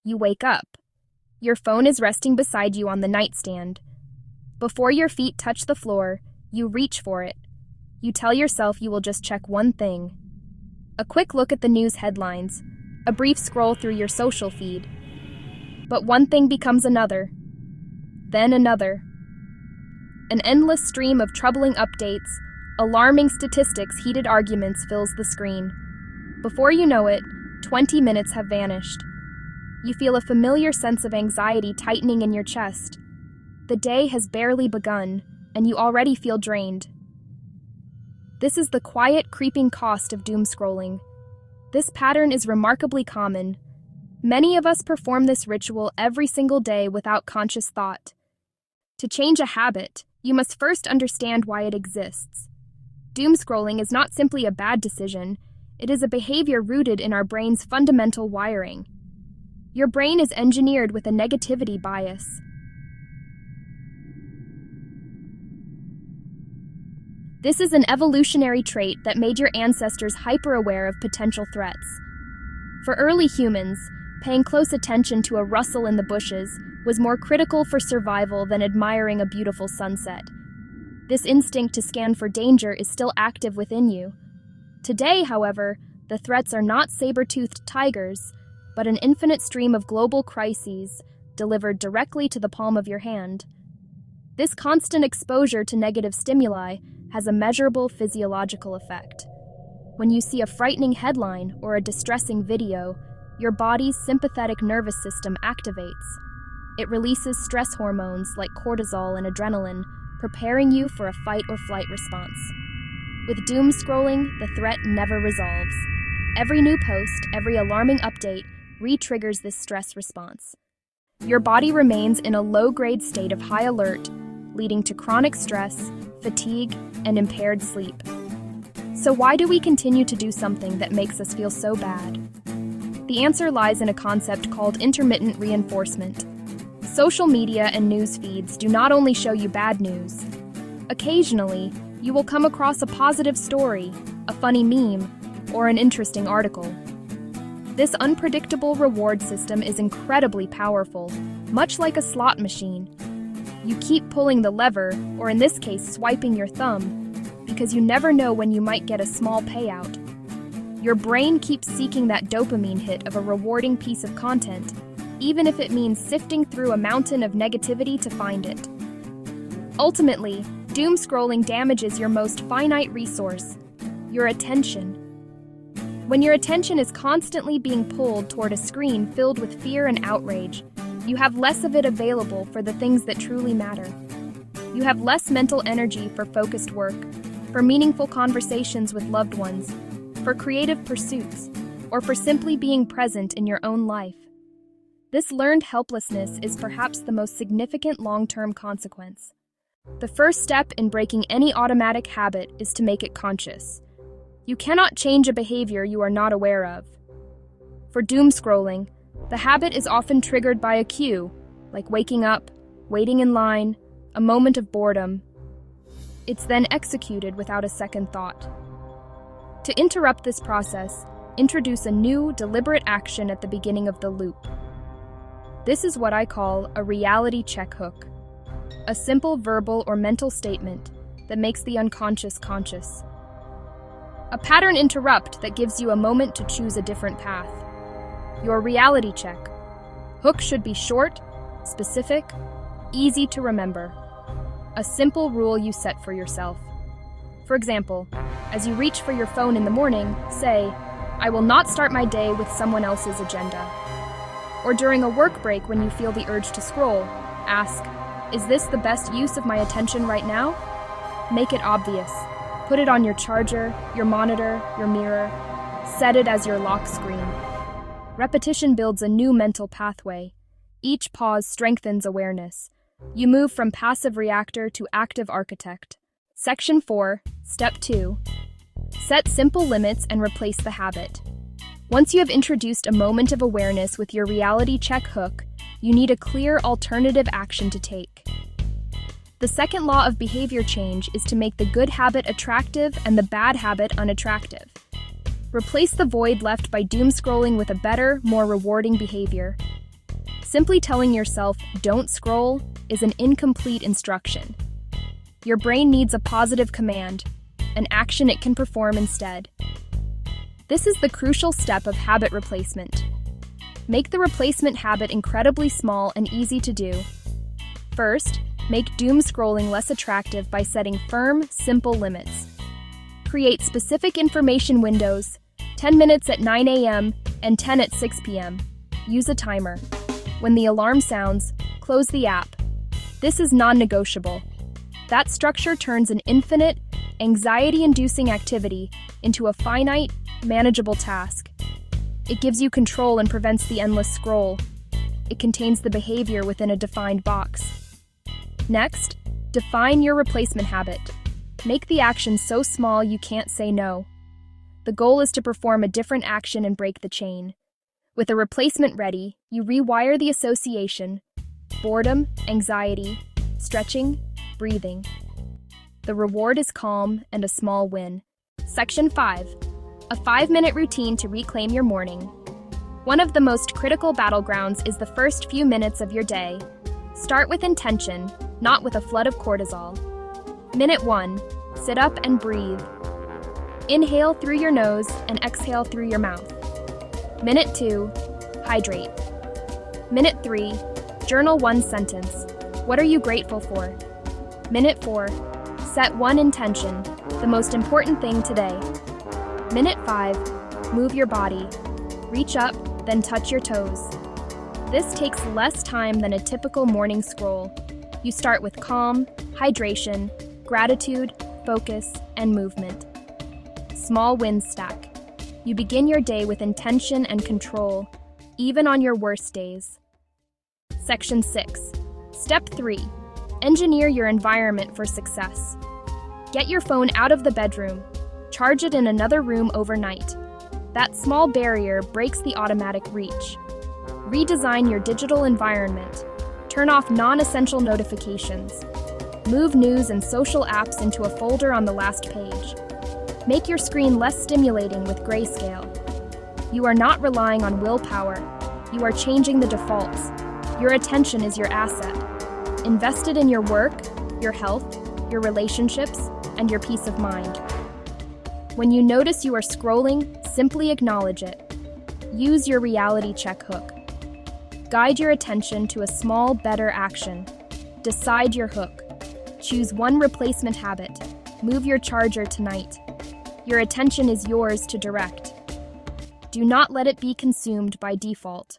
You wake up. Your phone is resting beside you on the nightstand. Before your feet touch the floor, you reach for it. You tell yourself you will just check one thing. A quick look at the news headlines, a brief scroll through your social feed. But one thing becomes another, then another. An endless stream of troubling updates, alarming statistics, heated arguments fills the screen. Before you know it, 20 minutes have vanished. You feel a familiar sense of anxiety tightening in your chest. The day has barely begun, and you already feel drained. This is the quiet, creeping cost of doomscrolling. This pattern is remarkably common. Many of us perform this ritual every single day without conscious thought. To change a habit, you must first understand why it exists. Doomscrolling is not simply a bad decision, it is a behavior rooted in our brain's fundamental wiring. Your brain is engineered with a negativity bias. This is an evolutionary trait that made your ancestors hyper-aware of potential threats. For early humans, paying close attention to a rustle in the bushes was more critical for survival than admiring a beautiful sunset. This instinct to scan for danger is still active within you. Today, however, the threats are not saber-toothed tigers, but an infinite stream of global crises delivered directly to the palm of your hand. This constant exposure to negative stimuli has a measurable physiological effect. When you see a frightening headline or a distressing video, your body's sympathetic nervous system activates. It releases stress hormones like cortisol and adrenaline, preparing you for a fight or flight response. With doom scrolling, the threat never resolves. Every new post, every alarming update, re-triggers this stress response. Your body remains in a low-grade state of high alert, leading to chronic stress, fatigue, and impaired sleep. So why do we continue to do something that makes us feel so bad? The answer lies in a concept called intermittent reinforcement. Social media and news feeds do not only show you bad news. Occasionally, you will come across a positive story, a funny meme, or an interesting article. This unpredictable reward system is incredibly powerful, much like a slot machine. You keep pulling the lever, or in this case, swiping your thumb, because you never know when you might get a small payout. Your brain keeps seeking that dopamine hit of a rewarding piece of content, even if it means sifting through a mountain of negativity to find it. Ultimately, doom scrolling damages your most finite resource, your attention. When your attention is constantly being pulled toward a screen filled with fear and outrage, you have less of it available for the things that truly matter. You have less mental energy for focused work, for meaningful conversations with loved ones, for creative pursuits, or for simply being present in your own life. This learned helplessness is perhaps the most significant long-term consequence. The first step in breaking any automatic habit is to make it conscious. You cannot change a behavior you are not aware of. For doom scrolling, the habit is often triggered by a cue, like waking up, waiting in line, a moment of boredom. It's then executed without a second thought. To interrupt this process, introduce a new, deliberate action at the beginning of the loop. This is what I call a reality check hook, a simple verbal or mental statement that makes the unconscious conscious. A pattern interrupt that gives you a moment to choose a different path. Your reality check. Hook should be short, specific, easy to remember. A simple rule you set for yourself. For example, as you reach for your phone in the morning, say, "I will not start my day with someone else's agenda." Or during a work break when you feel the urge to scroll, ask, "Is this the best use of my attention right now?" Make it obvious. Put it on your charger, your monitor, your mirror. Set it as your lock screen. Repetition builds a new mental pathway. Each pause strengthens awareness. You move from passive reactor to active architect. Section 4, Step 2. Set simple limits and replace the habit. Once you have introduced a moment of awareness with your reality check hook, you need a clear alternative action to take. The second law of behavior change is to make the good habit attractive and the bad habit unattractive. Replace the void left by doom scrolling with a better, more rewarding behavior. Simply telling yourself, "Don't scroll," is an incomplete instruction. Your brain needs a positive command, an action it can perform instead. This is the crucial step of habit replacement. Make the replacement habit incredibly small and easy to do. First, make doom scrolling less attractive by setting firm, simple limits. Create specific information windows, 10 minutes at 9 a.m. and 10 at 6 p.m. Use a timer. When the alarm sounds, close the app. This is non-negotiable. That structure turns an infinite, anxiety-inducing activity into a finite, manageable task. It gives you control and prevents the endless scroll. It contains the behavior within a defined box. Next, define your replacement habit. Make the action so small you can't say no. The goal is to perform a different action and break the chain. With a replacement ready, you rewire the association: boredom, anxiety, stretching, breathing. The reward is calm and a small win. Section 5. A 5-minute routine to reclaim your morning. One of the most critical battlegrounds is the first few minutes of your day. Start with intention, not with a flood of cortisol. Minute 1. Sit up and breathe. Inhale through your nose and exhale through your mouth. Minute 2. Hydrate. Minute 3. Journal one sentence. What are you grateful for? Minute 4. Set one intention, the most important thing today. Minute 5. Move your body. Reach up, then touch your toes. This takes less time than a typical morning scroll. You start with calm, hydration, gratitude, focus, and movement. Small wins stack. You begin your day with intention and control, even on your worst days. Section 6. Step 3. Engineer your environment for success. Get your phone out of the bedroom. Charge it in another room overnight. That small barrier breaks the automatic reach. Redesign your digital environment. Turn off non-essential notifications. Move news and social apps into a folder on the last page. Make your screen less stimulating with grayscale. You are not relying on willpower. You are changing the defaults. Your attention is your asset. Invest it in your work, your health, your relationships, and your peace of mind. When you notice you are scrolling, simply acknowledge it. Use your reality check hook. Guide your attention to a small, better action. Decide your hook. Choose one replacement habit. Move your charger tonight. Your attention is yours to direct. Do not let it be consumed by default.